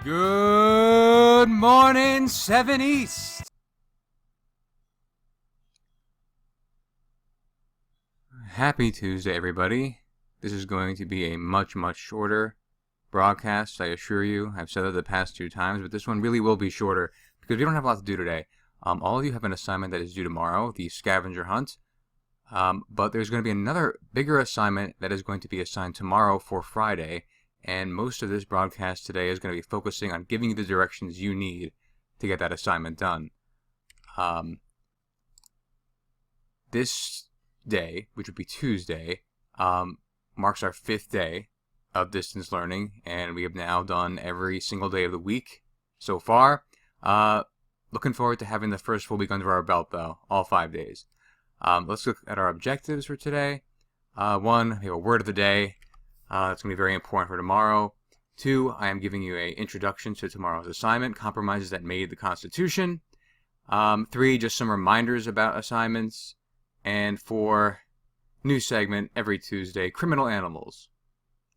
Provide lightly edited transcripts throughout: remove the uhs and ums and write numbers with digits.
Good morning, 7 East. Happy Tuesday, everybody. This is going to be a much shorter broadcast, I assure you. I've said it the past 2 times, but this one really will be shorter because we don't have a lot to do today. All of you have an assignment that is due tomorrow, the scavenger hunt. But there's going to be another bigger assignment that is going to be assigned tomorrow for Friday. And most of this broadcast today is going to be focusing on giving you the directions you need to get that assignment done. This day, which would be Tuesday, marks our 5th day of distance learning, and we have now done every single day of the week so far. Looking forward to having the first full week under our belt, though, all 5 days. Let's look at our objectives for today. 1, we have a word of the day. That's going to be very important for tomorrow. 2, I am giving you an introduction to tomorrow's assignment, compromises that made the Constitution. 3, just some reminders about assignments. And 4, new segment every Tuesday, criminal animals.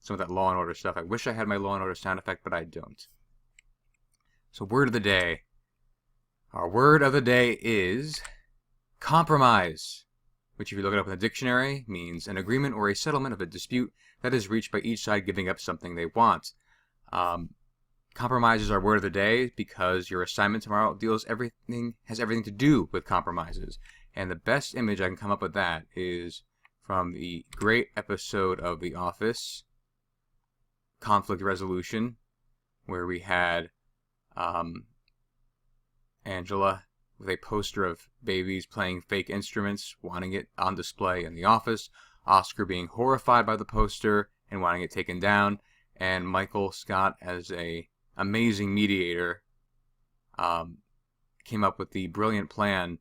Some of that Law and Order stuff. I wish I had my Law and Order sound effect, but I don't. So word of the day. Our word of the day is compromise, which if you look it up in the dictionary means an agreement or a settlement of a dispute that is reached by each side giving up something they want. Compromise is our word of the day because your assignment tomorrow has everything to do with compromises. And the best image I can come up with that is from the great episode of The Office, Conflict Resolution, where we had Angela with a poster of babies playing fake instruments, wanting it on display in the office, Oscar being horrified by the poster and wanting it taken down, and Michael Scott, as a amazing mediator, came up with the brilliant plan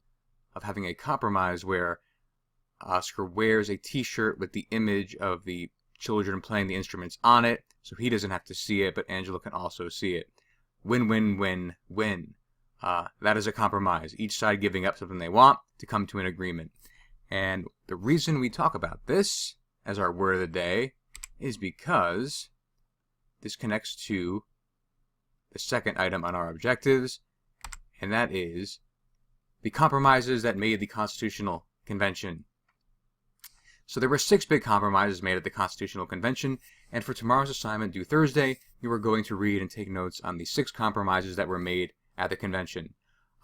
of having a compromise where Oscar wears a t-shirt with the image of the children playing the instruments on it, so he doesn't have to see it, but Angela can also see it. Win-win-win-win. That is a compromise, each side giving up something they want to come to an agreement. And the reason we talk about this as our word of the day is because this connects to the second item on our objectives, and that is the compromises that made the Constitutional Convention. So there were 6 big compromises made at the Constitutional Convention, and for tomorrow's assignment due Thursday, you are going to read and take notes on the 6 compromises that were made at the convention.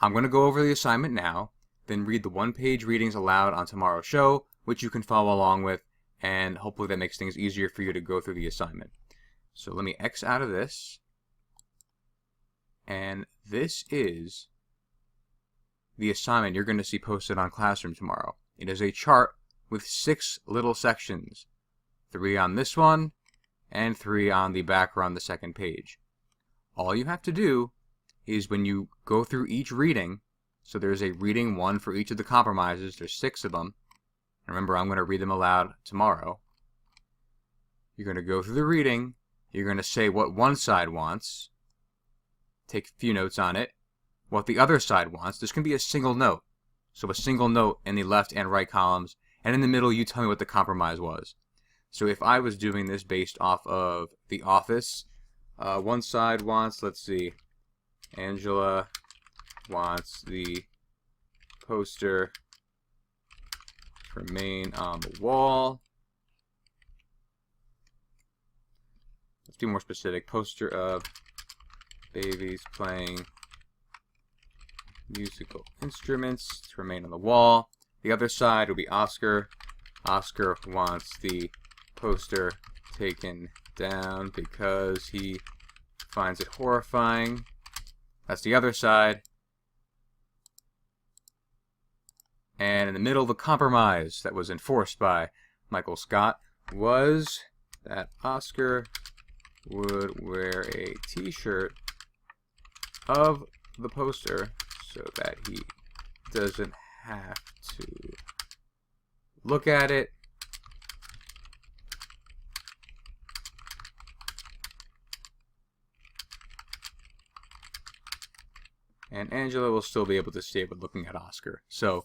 I'm going to go over the assignment now, then read the 1-page readings aloud on tomorrow's show, which you can follow along with, and hopefully that makes things easier for you to go through the assignment. So let me X out of this, and this is the assignment you're going to see posted on Classroom tomorrow. It is a chart with 6 little sections, 3 on this one, and 3 on the back or on the second page. All you have to do is when you go through each reading, so there's a reading 1 for each of the compromises, there's 6 of them. Remember, I'm going to read them aloud tomorrow. You're going to go through the reading, you're going to say what one side wants, take a few notes on it, what the other side wants. This can be a single note, so a single note in the left and right columns, and in the middle you tell me what the compromise was. So if I was doing this based off of The Office, one side wants, let's see, Angela wants the poster to remain on the wall. Let's be more specific. Poster of babies playing musical instruments to remain on the wall. The other side will be Oscar. Oscar wants the poster taken down because he finds it horrifying. That's the other side. And in the middle, the compromise that was enforced by Michael Scott was that Oscar would wear a t-shirt of the poster so that he doesn't have to look at it. And Angela will still be able to see it with looking at Oscar. So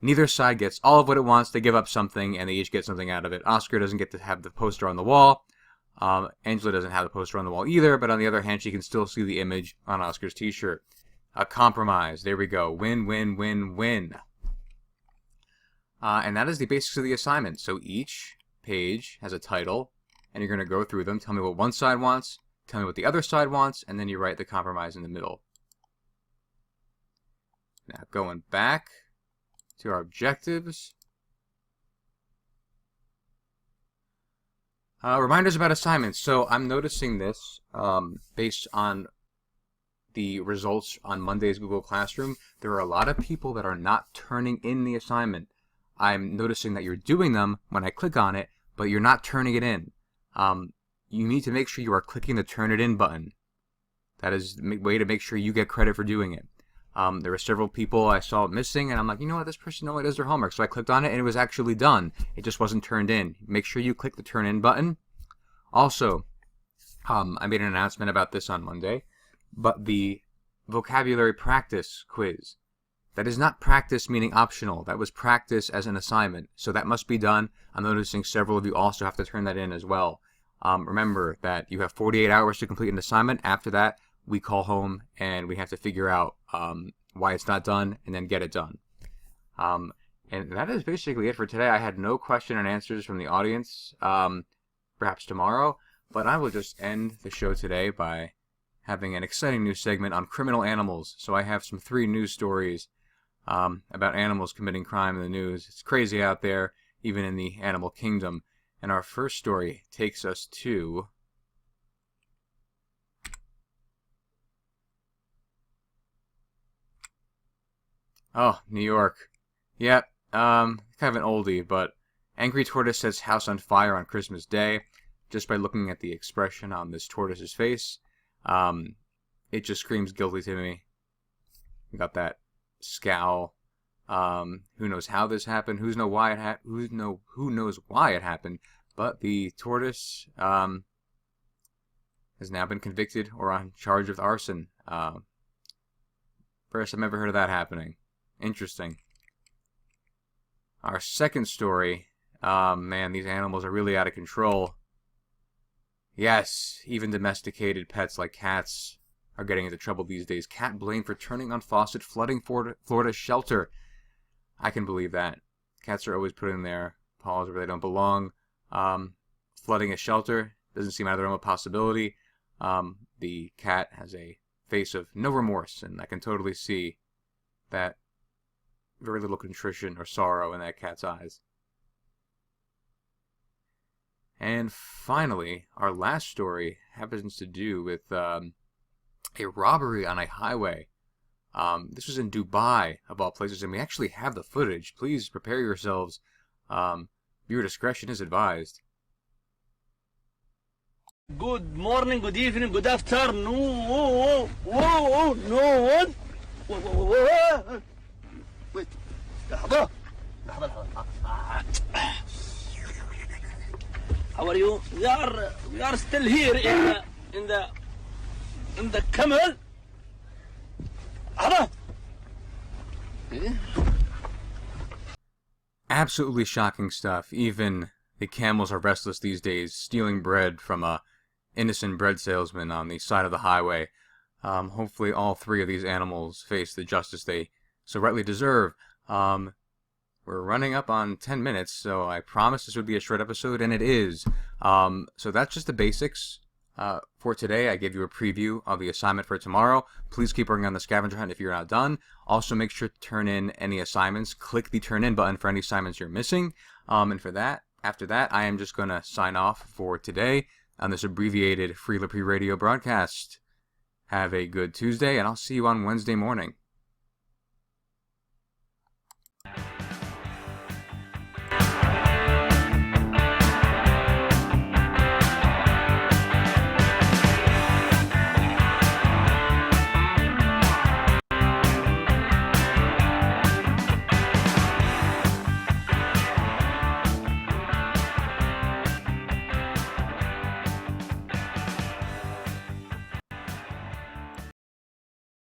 neither side gets all of what it wants. They give up something, and they each get something out of it. Oscar doesn't get to have the poster on the wall. Angela doesn't have the poster on the wall either, but on the other hand, she can still see the image on Oscar's t-shirt. A compromise. There we go. Win, win, win, win. And that is the basics of the assignment. So each page has a title, and you're going to go through them. Tell me what one side wants, tell me what the other side wants, and then you write the compromise in the middle. Now going back to our objectives. Reminders about assignments. So I'm noticing this based on the results on Monday's Google Classroom. There are a lot of people that are not turning in the assignment. I'm noticing that you're doing them when I click on it, but you're not turning it in. You need to make sure you are clicking the Turn It In button. That is a way to make sure you get credit for doing it. There were several people I saw missing, and I'm like, you know what, this person only does their homework. So I clicked on it, and it was actually done. It just wasn't turned in. Make sure you click the Turn In button. Also, I made an announcement about this on Monday, but the vocabulary practice quiz, that is not practice meaning optional. That was practice as an assignment. So that must be done. I'm noticing several of you also have to turn that in as well. Remember that you have 48 hours to complete an assignment. After that, we call home and we have to figure out why it's not done and then get it done. And that is basically it for today. I had no question and answers from the audience, perhaps tomorrow, but I will just end the show today by having an exciting new segment on criminal animals. So I have some 3 news stories about animals committing crime in the news. It's crazy out there, even in the animal kingdom. And our first story takes us to New York. Yep, kind of an oldie, but angry tortoise sets house on fire on Christmas Day. Just by looking at the expression on this tortoise's face, it just screams guilty to me. You got that scowl. Who knows how this happened? Who knows why it happened? But the tortoise has now been convicted or on charge of arson. First I've ever heard of that happening. Interesting. Our second story. Man, these animals are really out of control. Yes, even domesticated pets like cats are getting into trouble these days. Cat blamed for turning on faucet, flooding Florida shelter. I can believe that. Cats are always putting their paws where they don't belong. Flooding a shelter doesn't seem out of the realm of possibility. The cat has a face of no remorse, and I can totally see that very little contrition or sorrow in that cat's eyes. And finally, our last story happens to do with a robbery on a highway. This was in Dubai, of all places, and we actually have the footage. Please prepare yourselves. Viewer discretion is advised. Good morning, good evening, good afternoon. No. Wait. لحظة. How are you? We are still here in the camel. Absolutely shocking stuff. Even the camels are restless these days, stealing bread from a innocent bread salesman on the side of the highway. Hopefully all 3 of these animals face the justice they so rightly deserve. We're running up on 10 minutes, so I promised this would be a short episode, and it is. So that's just the basics for today. I gave you a preview of the assignment for tomorrow. Please keep working on the scavenger hunt if you're not done. Also, make sure to turn in any assignments. Click the turn in button for any assignments you're missing. And after that, I am just going to sign off for today on this abbreviated Free LEPRE Radio broadcast. Have a good Tuesday, and I'll see you on Wednesday morning.